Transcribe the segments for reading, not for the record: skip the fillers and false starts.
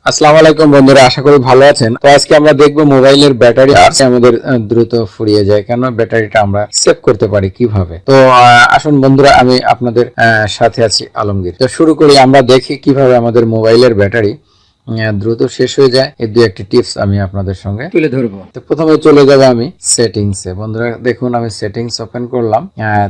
আসসালামু আলাইকুম বন্ধুরা, আশা করি ভালো আছেন। তো আজকে আমরা দেখবো মোবাইলের ব্যাটারি আমাদের দ্রুত ফুরিয়ে যায় কেন, ব্যাটারিটা আমরা সেভ করতে পারি কিভাবে। তো আসুন বন্ধুরা, আমি আপনাদের সাথে আছি আলমগীর। তো শুরু করি, আমরা দেখি কিভাবে আমাদের মোবাইলের ব্যাটারি দ্রুত শেষ হয়ে যায়। এই দুই একটি টিপস আমি আপনাদের সঙ্গে তুলে ধরবো। তো প্রথমে চলে যাবে আমি সেটিংসে। বন্ধুরা দেখুন, আমি সেটিংস ওপেন করলাম।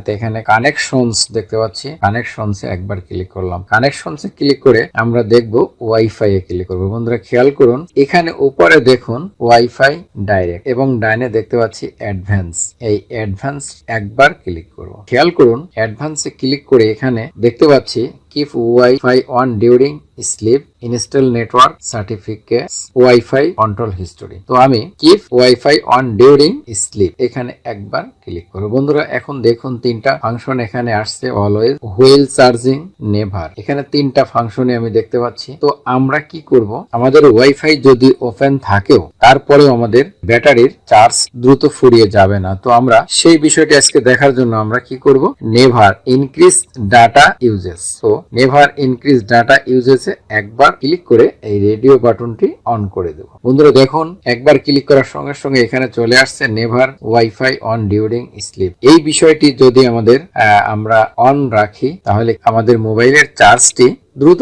তো এখানে কানেকশনস দেখতে পাচ্ছি, কানেকশনসে একবার ক্লিক করলাম। কানেকশনসে ক্লিক করে আমরা দেখব ওয়াইফাই এ ক্লিক করব। বন্ধুরা খেয়াল করুন, এখানে উপরে দেখুন ওয়াইফাই ডাইরেক্ট এবং ডাইনে দেখতে পাচ্ছি অ্যাডভান্স। এই অ্যাডভান্স একবার ক্লিক করব। খেয়াল করুন, অ্যাডভান্সে ক্লিক করে এখানে দেখতে পাচ্ছি keep wifi on during slip, install network certificates, wifi control history. তো আমি keep wifi on during slip এখানে একবার ক্লিক করব। বন্ধুরা এখন দেখুন তিনটা ফাংশন এখানে আসছে, অলওয়েজ, হুইল চার্জিং, নেভার। এখানে তিনটা ফাংশনই আমি দেখতে পাচ্ছি। তো আমরা কি করব, আমাদের ওয়াইফাই যদি ওপেন থাকেও তারপরেও আমাদের ব্যাটারির চার্জ দ্রুত ফুরিয়ে যাবে না। তো আমরা সেই বিষয়টি আজকে দেখার জন্য আমরা কি করব, নেভার ইনক্রিজ ডাটা ইউজেস। তো নেভার ইনক্রিজ ডাটা ইউজেসে একবার ক্লিক করে এই রেডিও বাটনটি অন করে দেব। বন্ধুরা দেখুন, একবার ক্লিক করার সঙ্গে সঙ্গে এখানে চলে আসছে never wifi on during slip. এই বিষয়টি যদি আমরা অন রাখি তাহলে আমাদের মোবাইলের চার্জটি দ্রুত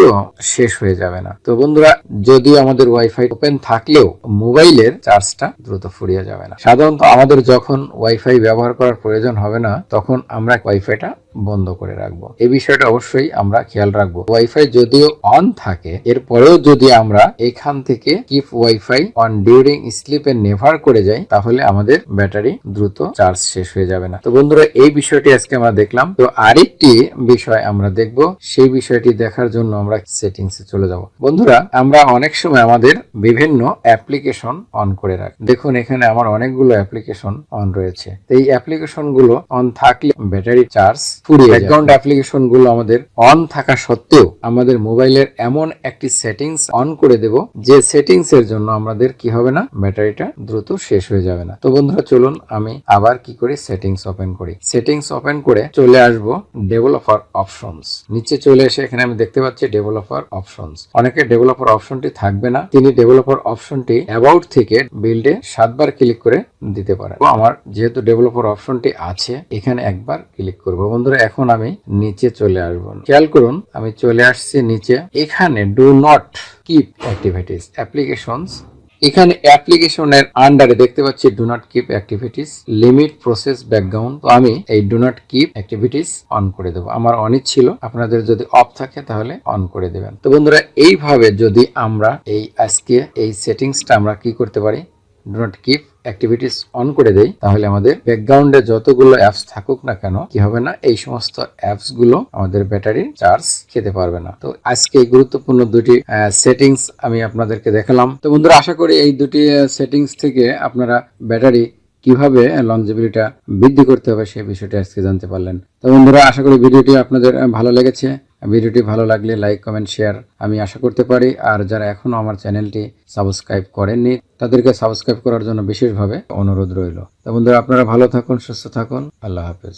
শেষ হয়ে যাবে না। তো বন্ধুরা, যদিও আমাদের ওয়াইফাই ওপেন থাকলেও মোবাইলের চার্জটা দ্রুত ফুরিয়ে যাবে না। সাধারণত আমাদের যখন ওয়াইফাই ব্যবহার করার প্রয়োজন হবে না তখন আমরা ওয়াইফাইটা বন্ধ করে রাখবো। এই বিষয়টা অবশ্যই আমরা খেয়াল রাখবো। ওয়াইফাই যদিও অন থাকে, এরপরেও যদি আমরা এখান থেকে keep wifi on during slip A never করে যাই তাহলে আমাদের ব্যাটারি দ্রুত চার্জ শেষ হয়ে যাবে না। তো বন্ধুরা, এই বিষয়টি আজকে আমরা দেখলাম। তো আরেকটি বিষয় আমরা দেখব, সেই বিষয়টি দেখার জন্য আমরা সেটিংসে চলে যাব। বন্ধুরা, আমরা অনেক সময় আমাদের বিভিন্ন অ্যাপ্লিকেশন অন করে রাখি। দেখুন এখানে আমার অনেকগুলো অ্যাপ্লিকেশন অন রয়েছে। এই অ্যাপ্লিকেশন গুলো অন থাকলে ব্যাটারি চার্জ ফুরিয়ে যায়। ব্যাকগ্রাউন্ড অ্যাপ্লিকেশন গুলো আমাদের অন থাকা সত্ত্বেও আমাদের মোবাইলের এমন একটি সেটিংস অন করে দেব যে সেটিংস এর জন্য আমাদের কি হবে না, ব্যাটারিটা দ্রুত শেষ হয়ে যাবে না। তো বন্ধুরা চলুন আমি আবার কি করি, সেটিংস ওপেন করি। সেটিংস ওপেন করে চলে আসব ডেভেলপার অপশনস। নিচে চলে এসে এখানে আমি দেখতে পাচ্ছি ডেভেলপার অপশনস। অনেকে ডেভেলপার অপশনটি থাকবে না, তিনি ডেভেলপার অপশনটি অ্যাবাউট থেকে বিল্ডে 7 বার ক্লিক করে দিতে পারেন। আমার যেহেতু ডেভেলপার অপশনটি আছে এখানে একবার ক্লিক করব। বন্ধুরা এখন আমি নিচে চলে আসব। খেয়াল করুন, আমি চলে আসছি নিচে। এখানে do not keep activities applications, এখানে অ্যাপ্লিকেশনের আন্ডারে দেখতে পাচ্ছি do not keep activities, limit process background. তো আমি এই do not keep activities on করে দেবো। আমার অনই ছিল, আপনাদের যদি অফ থাকে তাহলে অন করে দেবেন। তো বন্ধুরা, এইভাবে যদি আমরা আজকে এই সেটিংসটা আমরা কি করতে পারি, do not keep activities on করে দেই, তাহলে আমাদের ব্যাকগ্রাউন্ডে যতগুলো অ্যাপস থাকুক না কেন কি হবে না, এই সমস্ত অ্যাপস গুলো আমাদের ব্যাটারি চার্জ খেতে পারবে না। তো আজকে এই গুরুত্বপূর্ণ দুটি সেটিংস আমি আপনাদেরকে দেখালাম। তো বন্ধুরা, আশা করি এই দুটি সেটিংস থেকে আপনারা ব্যাটারি কিভাবে লংজিভিটিটা বৃদ্ধি করতে হবে সেই বিষয়টি আজকে জানতে পারলেন। তো বন্ধুরা, আশা করি ভিডিওটি আপনাদের ভালো লেগেছে। ভিডিওটি ভালো লাগলে লাইক, কমেন্ট, শেয়ার আমি আশা করতে পারি। আর যারা এখনো আমার চ্যানেলটি সাবস্ক্রাইব করেননি তাদেরকে সাবস্ক্রাইব করার জন্য বিশেষভাবে অনুরোধ রইল। তো বন্ধুরা, আপনারা ভালো থাকুন, সুস্থ থাকুন। আল্লাহ হাফেজ।